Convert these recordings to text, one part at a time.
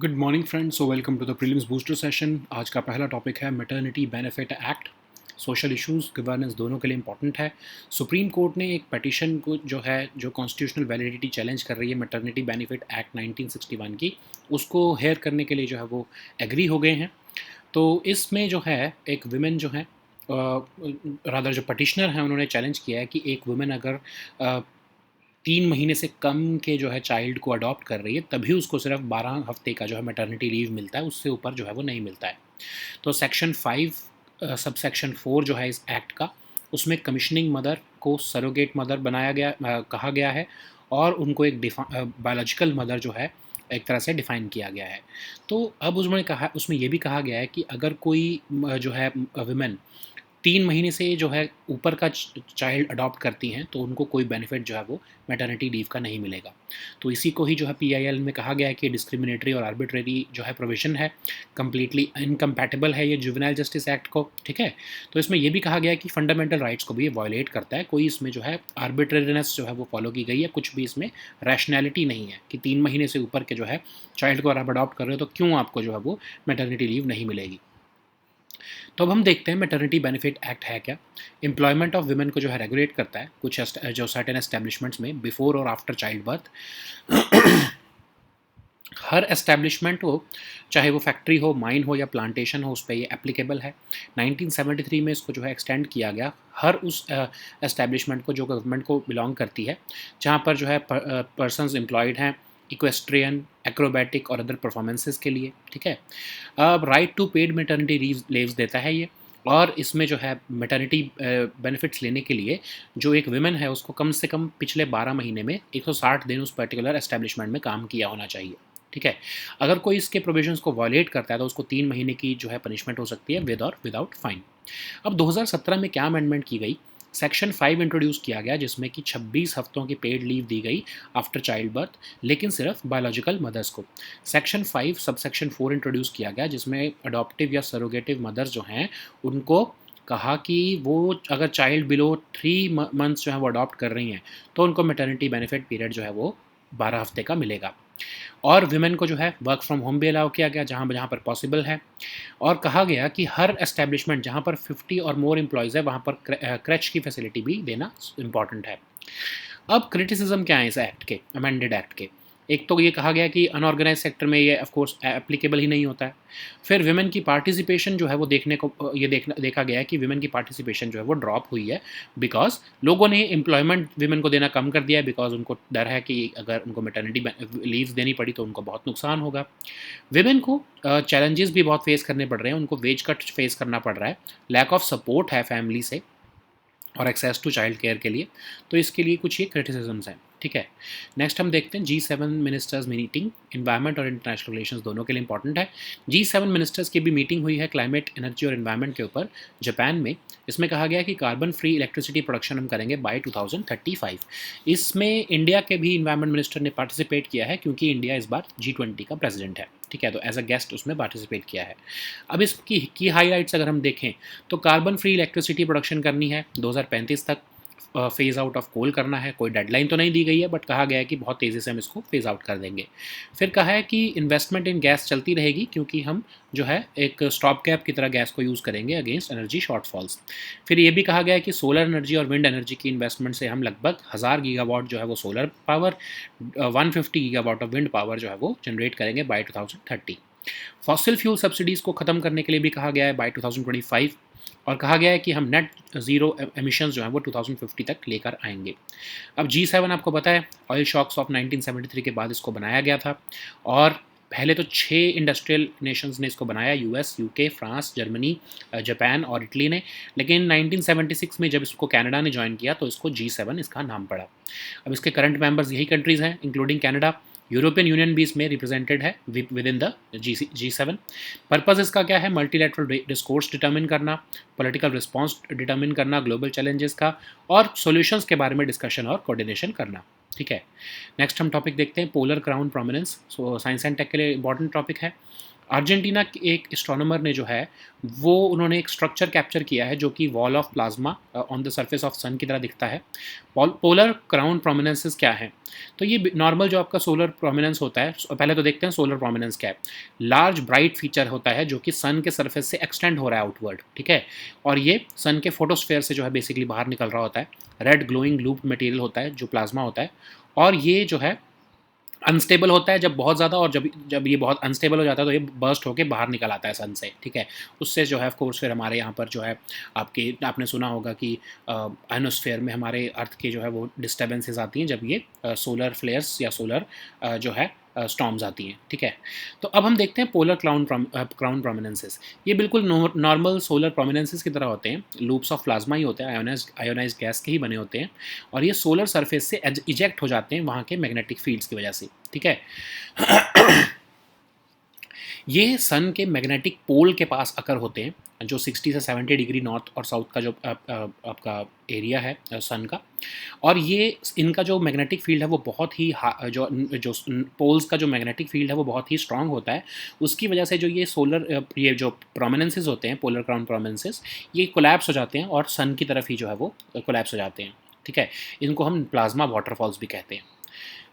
Good morning friends, so welcome to the prelims booster session. आज का पहला topic है maternity benefit act. Social issues governance दोनों के लिए इंपॉर्टेंट है। सुप्रीम कोर्ट ने एक पटिशन को जो कॉन्स्टिट्यूशनल वैलिडिटी चैलेंज कर रही है मैटरनिटी बेनिफिट एक्ट 1961 की, उसको हेयर करने के लिए जो है वो एग्री हो गए हैं। तो इसमें जो है एक वुमेन जो है रादर जो पटिशनर हैं उन्होंने चैलेंज किया है कि एक वुमेन अगर 3 महीने से कम के जो है चाइल्ड को अडॉप्ट कर रही है तभी उसको सिर्फ 12 हफ्ते का जो है मैटरनिटी लीव मिलता है, उससे ऊपर जो है वो नहीं मिलता है। तो सेक्शन 5 सब सेक्शन 4 जो है इस एक्ट का, उसमें कमीशनिंग मदर को सरोगेट मदर बनाया गया कहा गया है और उनको एक बायोलॉजिकल मदर जो है एक तरह से डिफाइन किया गया है। तो अब उसमें ये भी कहा गया है कि अगर कोई जो है वुमेन 3 महीने से जो है ऊपर का चाइल्ड अडॉप्ट करती हैं तो उनको कोई बेनिफिट जो है वो मैटरनिटी लीव का नहीं मिलेगा। तो इसी को ही जो है पीआईएल में कहा गया है कि डिस्क्रिमिनेटरी और आर्बिट्रेरी जो है प्रोविजन है, कम्प्लीटली इनकम्पैटिबल है ये जुवेनाइल जस्टिस एक्ट को। ठीक है, तो इसमें ये भी कहा गया है कि फंडामेंटल राइट्स को भी ये वायलेट करता है। कोई इसमें जो है आर्बिट्रेरीनेस जो है वो फॉलो की गई है, कुछ भी इसमें रैशनैलिटी नहीं है कि 3 महीने से ऊपर के जो है चाइल्ड को अगर आप अडॉप्ट कर रहे हो तो क्यों आपको जो है वो मैटरनिटी लीव नहीं मिलेगी। तो अब हम देखते हैं मैटरनिटी बेनिफिट एक्ट है क्या। एम्प्लॉयमेंट ऑफ वुमेन को जो है रेगुलेट करता है कुछ जो सर्टेन एस्टेब्लिशमेंट्स में बिफोर और आफ्टर चाइल्ड बर्थ। हर एस्टेब्लिशमेंट हो, चाहे वो फैक्ट्री हो, माइन हो या प्लांटेशन हो, उस पर ये एप्लीकेबल है। 1973 में इसको जो है एक्सटेंड किया गया हर उस एस्टेब्लिशमेंट को जो गवर्नमेंट को बिलोंग करती है, जहाँ पर जो है पर्सनस एम्प्लॉयड हैं इक्वेस्ट्रियन, एक्रोबैटिक और अदर परफॉर्मेंसेस के लिए। ठीक है, अब right to paid maternity leaves देता है ये। और इसमें जो है मैटरनिटी बेनिफिट्स लेने के लिए जो एक विमेन है उसको कम से कम पिछले 12 महीने में 160 दिन उस पर्टिकुलर एस्टेब्लिशमेंट में काम किया होना चाहिए। ठीक है, अगर कोई इसके प्रोविजंस को वॉलेट करता है तो उसको 3 महीने की जो है पनिशमेंट हो सकती है विद और विदाउट फाइन। अब 2017 में क्या अमेंडमेंट की गई, सेक्शन 5 इंट्रोड्यूस किया गया जिसमें कि 26 हफ्तों की पेड लीव दी गई आफ्टर चाइल्ड बर्थ, लेकिन सिर्फ बायोलॉजिकल मदर्स को। सेक्शन 5 सब सेक्शन 4 इंट्रोड्यूस किया गया जिसमें अडॉप्टिव या सरोगेटिव मदर्स जो हैं उनको कहा कि वो अगर चाइल्ड बिलो 3 मंथ्स जो है वो अडॉप्ट कर रही हैं तो उनको मैटरनिटी बेनिफिट पीरियड जो है वो 12 हफ्ते का मिलेगा। और वुमेन को जो है वर्क फ्रॉम होम भी अलाउ किया गया जहाँ जहाँ पर पॉसिबल है। और कहा गया कि हर एस्टेब्लिशमेंट जहाँ पर 50 और मोर एम्प्लॉयज़ है वहाँ पर क्रैच की फैसिलिटी भी देना इम्पॉर्टेंट है। अब क्रिटिसिज्म क्या है इस एक्ट के, अमेंडेड एक्ट के। एक तो ये कहा गया कि अनऑर्गेनाइज सेक्टर में ये ऑफ कोर्स एप्लीकेबल ही नहीं होता है। फिर विमेन की पार्टिसिपेशन जो है वो देखा गया है कि विमेन की पार्टिसिपेशन जो है वो ड्रॉप हुई है बिकॉज लोगों ने एम्प्लॉयमेंट विमेन को देना कम कर दिया है बिकॉज उनको डर है कि अगर उनको मैटरनिटी लीव्स देनी पड़ी तो उनको बहुत नुकसान होगा। विमेन को चैलेंजेस भी बहुत फेस करने पड़ रहे हैं, उनको वेज कट फेस करना पड़ रहा है, लैक ऑफ सपोर्ट है फैमिली से और एक्सेस टू चाइल्ड केयर के लिए। तो इसके लिए कुछ ये क्रिटिसिजम्स हैं। ठीक है, नेक्स्ट हम देखते हैं G7 मिनिस्टर्स मीटिंग। इन्वायरमेंट और इंटरनेशनल रिलेशंस दोनों के लिए इंपॉर्टेंट है। G7 मिनिस्टर्स की भी मीटिंग हुई है क्लाइमेट, एनर्जी और इन्वायरमेंट के ऊपर जापान में। इसमें कहा गया कि कार्बन फ्री इलेक्ट्रिसिटी प्रोडक्शन हम करेंगे बाय 2035। इसमें इंडिया के भी इन्वायरमेंट मिनिस्टर ने पार्टिसिपेट किया है क्योंकि इंडिया इस बार G20 का प्रेसिडेंट है। ठीक है, तो एज अ गेस्ट उसमें पार्टिसिपेट किया है। अब इसकी की हाईलाइट्स अगर हम देखें तो कार्बन फ्री इलेक्ट्रिसिटी प्रोडक्शन करनी है 2035 तक, फेज़ आउट ऑफ कोल करना है। कोई डेडलाइन तो नहीं दी गई है बट कहा गया है कि बहुत तेज़ी से हम इसको फेज़ आउट कर देंगे। फिर कहा है कि इन्वेस्टमेंट इन गैस चलती रहेगी क्योंकि हम जो है एक स्टॉप गैप की तरह गैस को यूज़ करेंगे अगेंस्ट एनर्जी शॉर्टफॉल्स। फिर ये भी कहा गया है कि सोलर एनर्जी और विंड एनर्जी की इन्वेस्टमेंट से हम लगभग 1000 गीगावाट जो है वो solar power, 150 gigawatt of wind power जो है वो जनरेट करेंगे बाय 2030। फॉसिल फ्यूल सब्सिडीज़ को ख़त्म करने के लिए भी कहा गया है बाय 2025। और कहा गया है कि हम नेट ज़ीरो एमिशंस जो हैं वो 2050 तक लेकर आएंगे। अब G7 आपको पता है ऑयल शॉक्स ऑफ 1973 के बाद इसको बनाया गया था और पहले तो 6 इंडस्ट्रियल नेशंस ने इसको बनाया, US, UK, France, Germany, Japan और इटली ने। लेकिन 1976 में जब इसको कनाडा ने ज्वाइन किया तो इसको G7 इसका नाम पड़ा। अब इसके करंट मेंबर्स यही कंट्रीज़ हैं इंक्लूडिंग कनाडा। यूरोपियन यूनियन भी इसमें रिप्रेजेंटेड है with in the G7। Purpose इसका क्या है, मल्टीलैटरल डिस्कोर्स डिटर्मिन करना, पॉलिटिकल रिस्पॉन्स डिटर्मिन करना ग्लोबल चैलेंजेस का, और सॉल्यूशंस के बारे में डिस्कशन और कोऑर्डिनेशन करना। ठीक है, नेक्स्ट हम टॉपिक देखते हैं polar crown prominence. So science and tech के लिए इंपॉर्टेंट टॉपिक है। अर्जेंटीना के एक एस्ट्रोनॉमर ने जो है वो उन्होंने एक स्ट्रक्चर कैप्चर किया है जो कि wall of plasma on the surface of sun की तरह दिखता है। पोलर क्राउन प्रोमिनेंसेस क्या है? तो ये नॉर्मल जो आपका सोलर प्रोमिनेंस होता है, पहले तो देखते हैं सोलर प्रोमिनेंस क्या है। लार्ज ब्राइट फीचर होता है जो कि सन के सरफेस से एक्सटेंड हो रहा है आउटवर्ड, ठीक है, और ये सन के फोटोस्फेयर से जो है बेसिकली बाहर निकल रहा होता है। रेड ग्लोइंग लूप मटेरियल होता है जो प्लाज्मा होता है, और ये जो है अनस्टेबल होता है जब बहुत ज़्यादा, और जब जब ये बहुत अनस्टेबल हो जाता है तो ये बर्स्ट होकर बाहर निकल आता है सन से, ठीक है। उससे जो है ऑफ कोर्स फिर हमारे यहाँ पर जो है आपने सुना होगा कि आयनोस्फेयर में हमारे अर्थ के जो है वो डिस्टर्बेंसेस आती हैं जब ये सोलर फ्लेयर्स या सोलर जो है स्टॉर्म्स आती हैं, ठीक है। तो अब हम देखते हैं पोलर क्राउन प्रोमिनेंसेस। ये बिल्कुल नॉर्मल सोलर प्रोमिनेंसेस की तरह होते हैं, लूप्स ऑफ प्लाज्मा ही होते हैं, आयोनाइज्ड गैस के ही बने होते हैं, और ये सोलर सरफेस से इजेक्ट हो जाते हैं वहाँ के मैग्नेटिक फील्ड्स की वजह से, ठीक है। ये सन के मैग्नेटिक पोल के पास अकर होते हैं, जो 60 से 70 डिग्री नॉर्थ और साउथ का जो आपका एरिया है सन का, और ये इनका जो मैग्नेटिक फील्ड है वो बहुत ही जो जो पोल्स का जो मैग्नेटिक फील्ड है वो बहुत ही स्ट्रांग होता है। उसकी वजह से जो ये जो प्रोमिनेंसेस होते हैं, पोलर क्राउन प्रोमिनेंसेस, ये कोलैप्स हो जाते हैं और सन की तरफ ही जो है वो कोलैप्स हो जाते हैं, ठीक है। इनको हम प्लाज्मा वाटरफॉल्स भी कहते हैं।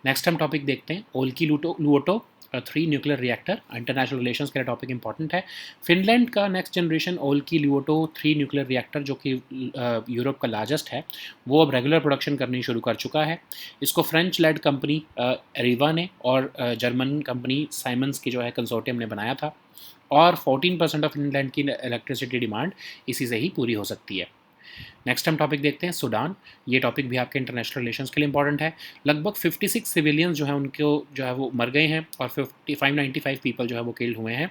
नेक्स्ट हम टॉपिक देखते हैं ओल्की लुओटो 3 न्यूक्लियर रिएक्टर। इंटरनेशनल रिलेशंस के लिए टॉपिक इंपॉर्टेंट है। फिनलैंड का नेक्स्ट जनरेशन ओल्की लुओटो 3 न्यूक्लियर रिएक्टर, जो कि यूरोप का लार्जेस्ट है, वो अब रेगुलर प्रोडक्शन करनी शुरू कर चुका है। इसको फ्रेंच लेड कंपनी एरिवा ने और जर्मन कंपनी साइमंस की जो है कंसोर्टियम ने बनाया था, और 14% ऑफ फिनलैंड की इलेक्ट्रिसिटी डिमांड इसी से ही पूरी हो सकती है। नेक्स्ट हम टॉपिक देखते हैं सूडान। ये टॉपिक भी आपके इंटरनेशनल रिलेशंस के लिए इंपॉर्टेंट है। लगभग 56 सिविलियंस जो है उनको जो है वो मर गए हैं, और 595 पीपल जो है वो किल्ड हुए हैं,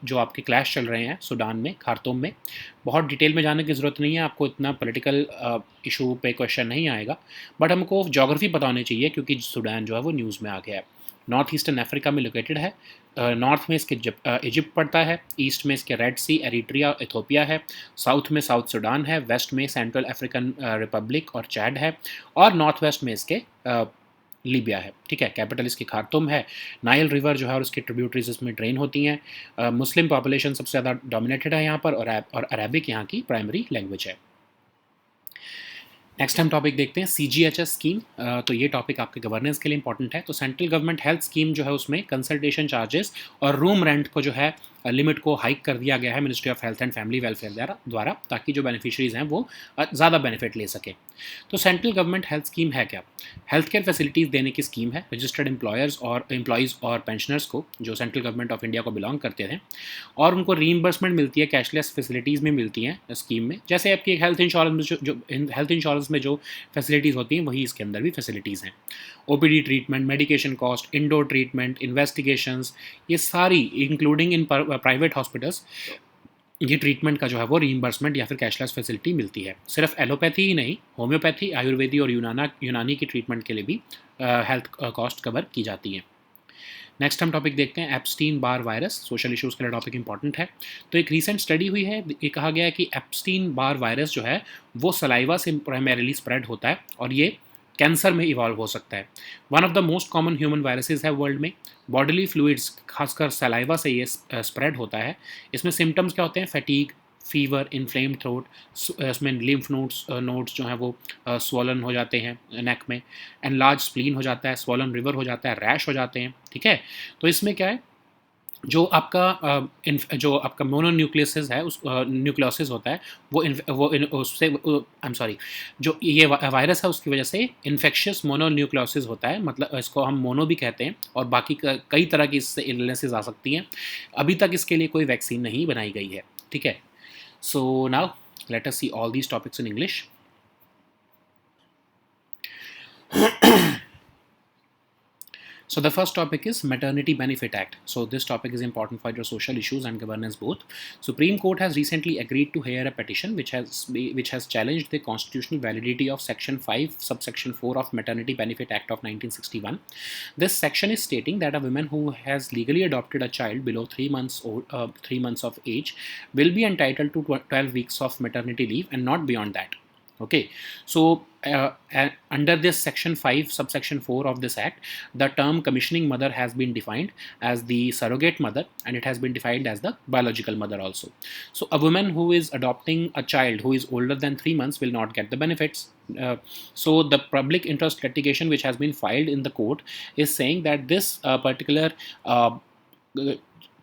जो आपके क्लैश चल रहे हैं सूडान में, खार्तूम में। बहुत डिटेल में जाने की ज़रूरत नहीं है, आपको इतना पॉलिटिकल इशू पे क्वेश्चन नहीं आएगा, बट हमको ज्योग्राफी पता होनी चाहिए क्योंकि सूडान जो है वो न्यूज़ में आ गया है। नॉर्थ ईस्टर्न अफ्रीका में लोकेटेड है। नॉर्थ में इसके इजिप्ट पड़ता है, ईस्ट में इसके रेड सी, एरिट्रिया, इथोपिया है, साउथ में साउथ सूडान है, वेस्ट में सेंट्रल अफ्रीकन रिपब्लिक और चैड है, और नॉर्थ वेस्ट में इसके लीबिया है, ठीक है। कैपिटल इसकी खार्तूम है। नाइल रिवर जो है और उसकी ट्रिब्यूटरीज इसमें ड्रेन होती हैं। मुस्लिम पॉपुलेशन सबसे ज़्यादा डोमिनेटेड है यहाँ पर, और अरेबिक यहाँ की प्राइमरी लैंग्वेज है। नेक्स्ट हम टॉपिक देखते हैं CGHS स्कीम। तो ये टॉपिक आपके गवर्नेंस के लिए इंपॉर्टेंट है। तो सेंट्रल गवर्नमेंट हेल्थ स्कीम जो है उसमें कंसल्टेशन चार्जेस और रूम रेंट को जो है लिमिट को हाइक कर दिया गया है ministry of health and family welfare द्वारा, ताकि जो बेनिफिशरीज हैं वो ज़्यादा बेनिफिट ले सकें। तो सेंट्रल गवर्नमेंट हेल्थ स्कीम है क्या? हेल्थ केयर फैसिलिटीज़ देने की स्कीम है रजिस्टर्ड एम्प्लॉयज़ और पेंशनर्स को, जो सेंट्रल गवर्नमेंट ऑफ इंडिया को बिलोंग करते थे, और उनको रीइंबर्समेंट मिलती है, कैशलेस फैसिलिटीज़ में मिलती हैं स्कीम में। जैसे आपकी हेल्थ इंश्योरेंस में जो फैसिलिटीज़ होती हैं वही इसके अंदर भी फैसिलिटीज़ हैं। OPD treatment, medication cost, indoor treatment, investigations, ये सारी इंक्लूडिंग इन प्राइवेट हॉस्पिटल्स, ये ट्रीटमेंट का जो है वो रीइंबर्समेंट या फिर कैशलेस फैसिलिटी मिलती है। सिर्फ एलोपैथी ही नहीं, होम्योपैथी, आयुर्वेदी और यूनानी की ट्रीटमेंट के लिए भी हेल्थ कॉस्ट कवर की जाती है। नेक्स्ट हम टॉपिक देखते हैं Epstein Barr virus. Social issues के लिए टॉपिक इंपॉर्टेंट है। तो एक रीसेंट स्टडी हुई है, ये कहा गया है कि एप्स्टीन बार वायरस जो है वो सलाइवा से प्राइमरीली स्प्रेड होता है, और ये कैंसर में इवॉल्व हो सकता है। One of the most common human viruses है वर्ल्ड में। बॉडीली फ्लूइड्स, खासकर सलाइवा से ये स्प्रेड होता है। इसमें सिम्टम्स क्या होते हैं? फैटीग, फीवर, इन्फ्लेम्ड थ्रोट, इसमें लिम्फ नोड्स जो हैं वो स्वॉलन हो जाते हैं नेक में, एनलार्ज स्प्लीन हो जाता है, स्वॉलन रिवर हो जाता है, रैश हो जाते हैं, ठीक है। तो इसमें क्या है, जो आपका मोनोन्यूक्लियसिस है, उस न्यूक्लियोसिस होता है, उससे आई एम सॉरी, जो ये वायरस है उसकी वजह से इन्फेक्शियस मोनोन्यूक्लियोसिस होता है। मतलब इसको हम मोनो भी कहते हैं, और बाकी कई तरह की इससे इलनेसेस आ सकती हैं। अभी तक इसके लिए कोई वैक्सीन नहीं बनाई गई है, ठीक है। So now let us see all these topics in English. So the first topic is Maternity Benefit Act. So this topic is important for your social issues and governance both. Supreme Court has recently agreed to hear a petition which has challenged the constitutional validity of Section 5, subsection 4 of Maternity Benefit Act of 1961. This section is stating that a woman who has legally adopted a child below 3 months of age will be entitled to 12 weeks of maternity leave and not beyond that. Okay, so under this section 5 subsection 4 of this act, the term commissioning mother has been defined as the surrogate mother, and it has been defined as the biological mother also. So a woman who is adopting a child who is older than 3 months will not get the benefits. So the public interest litigation which has been filed in the court is saying that this particular uh,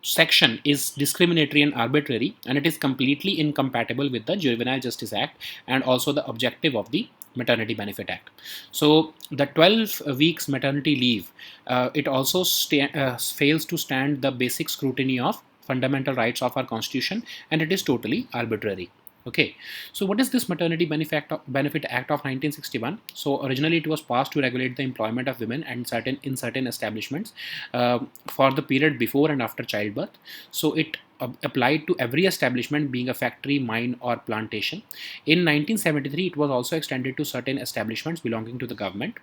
section is discriminatory and arbitrary, and it is completely incompatible with the Juvenile Justice Act and also the objective of the Maternity Benefit Act. So the 12 weeks maternity leave, it also fails to stand the basic scrutiny of fundamental rights of our constitution, and it is totally arbitrary. Okay, so what is this Maternity Benefit Act of 1961? So originally it was passed to regulate the employment of women and certain establishments for the period before and after childbirth. So it applied to every establishment, being a factory, mine, or plantation. In 1973, it was also extended to certain establishments belonging to the government,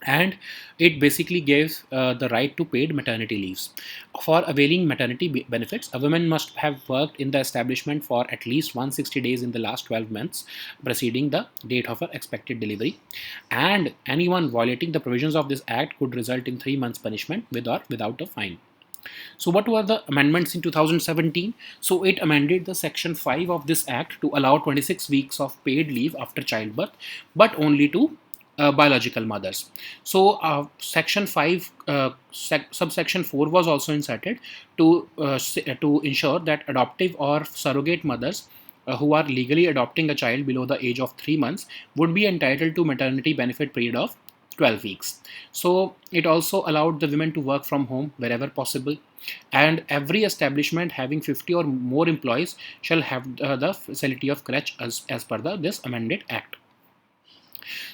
and it basically gives the right to paid maternity leaves. For availing maternity benefits, a woman must have worked in the establishment for at least 160 days in the last 12 months preceding the date of her expected delivery, and anyone violating the provisions of this act could result in 3 months punishment with or without a fine. So, what were the amendments in 2017? So, it amended the section 5 of this act to allow 26 weeks of paid leave after childbirth, but only to biological mothers. So, section 5, subsection 4 was also inserted to ensure that adoptive or surrogate mothers who are legally adopting a child below the age of 3 months would be entitled to maternity benefit period of 12 weeks. So it also allowed the women to work from home wherever possible, and every establishment having 50 or more employees shall have the facility of crèche as per this amended act.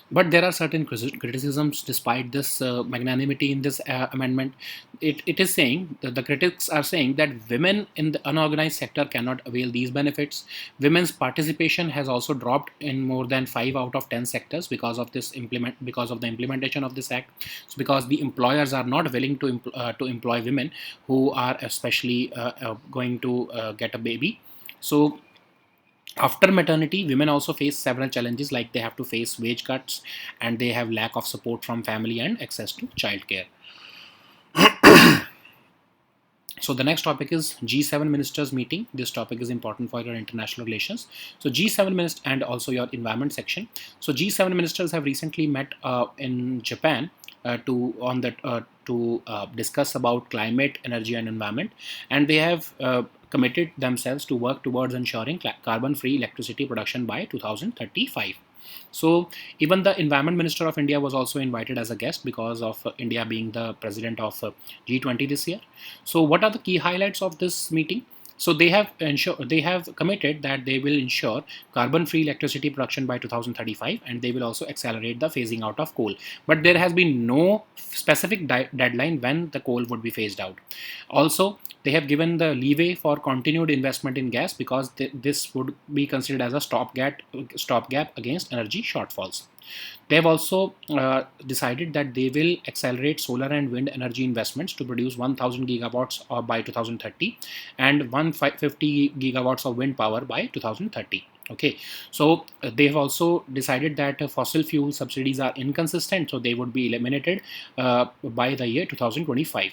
But there are certain criticisms despite this magnanimity in this amendment. It is saying that the critics are saying that women in the unorganized sector cannot avail these benefits. Women's participation has also dropped in more than 5 out of 10 sectors because of the implementation of this act. So because the employers are not willing to employ women who are especially going to get a baby. So after maternity, women also face several challenges, like they have to face wage cuts, and they have lack of support from family and access to childcare. So the next topic is G7 ministers meeting. This topic is important for your international relations. So G7 ministers and also your environment section. So G7 ministers have recently met in Japan to discuss about climate, energy, and environment, and they have committed themselves to work towards ensuring carbon-free electricity production by 2035. So even the environment minister of India was also invited as a guest because of India being the president of G20 this year. So what are the key highlights of this meeting? So they have committed that they will ensure carbon-free electricity production by 2035, and they will also accelerate the phasing out of coal. But there has been no specific deadline when the coal would be phased out. Also, they have given the leeway for continued investment in gas because this would be considered as a stopgap against energy shortfalls. They have also decided that they will accelerate solar and wind energy investments to produce 1000 gigawatts by 2030 and 150 gigawatts of wind power by 2030. Okay, so they have also decided that fossil fuel subsidies are inconsistent, so they would be eliminated by the year 2025.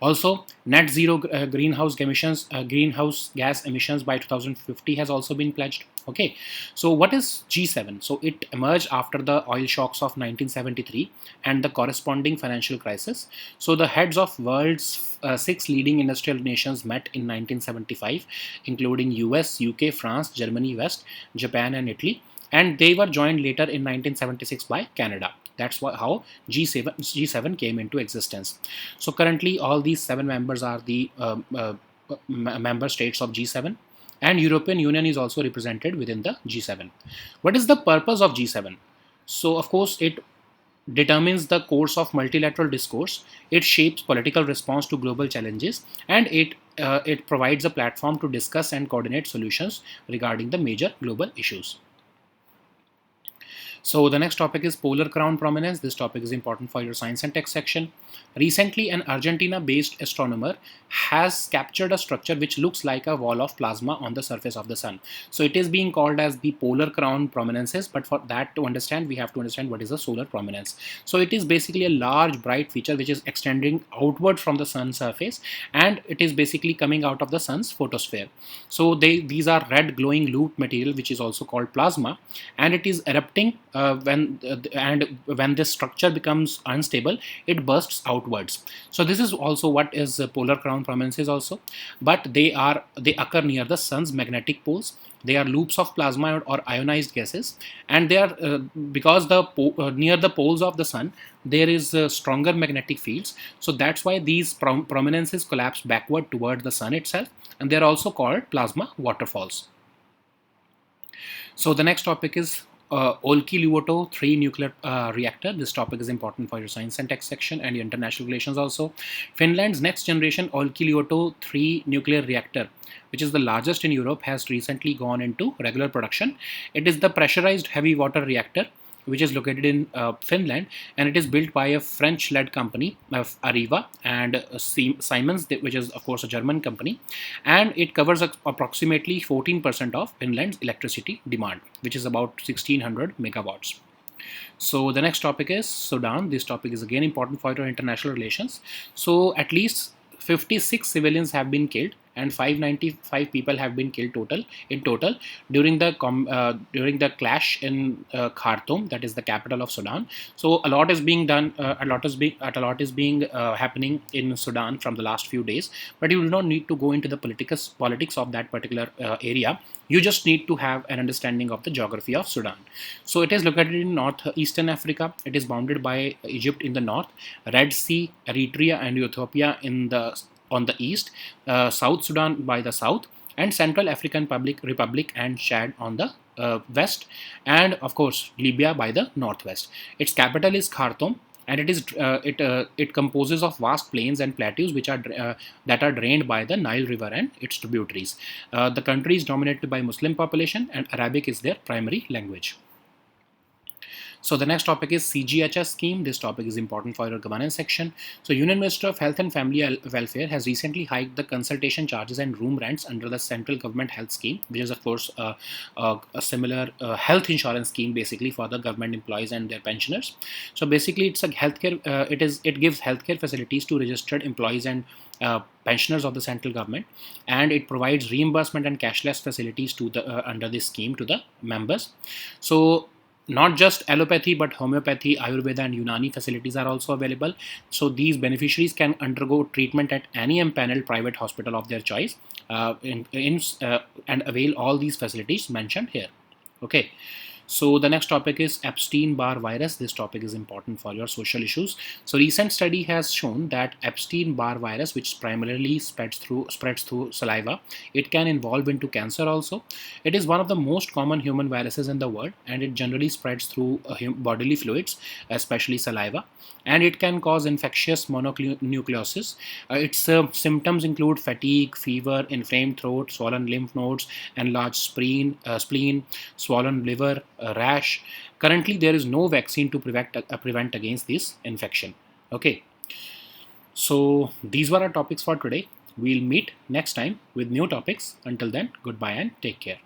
Also, net zero greenhouse gas emissions by 2050 has also been pledged. Okay, so what is G7? So it emerged after the oil shocks of 1973 and the corresponding financial crisis. So the heads of world's 6 leading industrial nations met in 1975, including US, UK, France, Germany, West, Japan, and Italy, and they were joined later in 1976 by Canada. That's how G7 came into existence. So currently, all these 7 members are the member states of G7, and European Union is also represented within the G7. What is the purpose of G7? So of course, it determines the course of multilateral discourse. It shapes political response to global challenges, and it provides a platform to discuss and coordinate solutions regarding the major global issues. So the next topic is polar crown prominence. This topic is important for your science and tech section. Recently, an Argentina-based astronomer has captured a structure which looks like a wall of plasma on the surface of the sun. So it is being called as the polar crown prominences, but for that to understand, we have to understand what is a solar prominence. So it is basically a large bright feature which is extending outward from the sun's surface, and it is basically coming out of the sun's photosphere. So these are red glowing loop material which is also called plasma, and it is erupting when this structure becomes unstable, it bursts outwards. So this is also what is polar crown prominences also, but they occur near the sun's magnetic poles. They are loops of plasma or ionized gases, and they are because near the poles of the sun there is stronger magnetic fields. So that's why these prominences collapse backward toward the sun itself, and they are also called plasma waterfalls. So the next topic is Olkiluoto 3 nuclear reactor. This topic is important for your science and tech section and your international relations also. Finland's next generation Olkiluoto 3 nuclear reactor, which is the largest in Europe, has recently gone into regular production. It is the pressurized heavy water reactor which is located in Finland, and it is built by a French-led company of Arriva and Siemens, which is of course a German company, and it covers approximately 14% of Finland's electricity demand, which is about 1600 megawatts. So the next topic is Sudan. This topic is again important for your international relations. So at least 56 civilians have been killed and 595 people have been killed total during the clash in Khartoum, that is the capital of Sudan. So a lot is being done, a lot is being happening in Sudan from the last few days, but you do not need to go into the politics of that particular area. You just need to have an understanding of the geography of Sudan. So it is located in northeastern Africa. It is bounded by Egypt in the north, Red Sea, Eritrea and Ethiopia on the east, South Sudan by the south, and Central African Republic and Chad on the west, and of course Libya by the northwest. Its capital is Khartoum, and it composes of vast plains and plateaus which are that are drained by the Nile River and its tributaries. The country is dominated by Muslim population, and Arabic is their primary language. So the next topic is CGHS scheme. This topic is important for your governance section. So Union Minister of Health and Family Welfare has recently hiked the consultation charges and room rents under the central government health scheme, which is of course a similar health insurance scheme basically for the government employees and their pensioners. So basically it's a healthcare. It gives healthcare facilities to registered employees and pensioners of the central government, and it provides reimbursement and cashless facilities to the under this scheme to the members. So not just allopathy, but homeopathy, Ayurveda, and Unani facilities are also available. So these beneficiaries can undergo treatment at any empaneled private hospital of their choice and avail all these facilities mentioned here. Okay. So the next topic is Epstein-Barr virus. This topic is important for your social issues. So recent study has shown that Epstein-Barr virus, which primarily spreads through saliva, it can evolve into cancer also. It is one of the most common human viruses in the world, and it generally spreads through bodily fluids, especially saliva, and it can cause infectious mononucleosis. Its symptoms include fatigue, fever, inflamed throat, swollen lymph nodes, enlarged spleen, swollen liver, a rash. Currently, there is no vaccine to prevent against this infection. Okay, so these were our topics for today. We'll meet next time with new topics. Until then, goodbye and take care.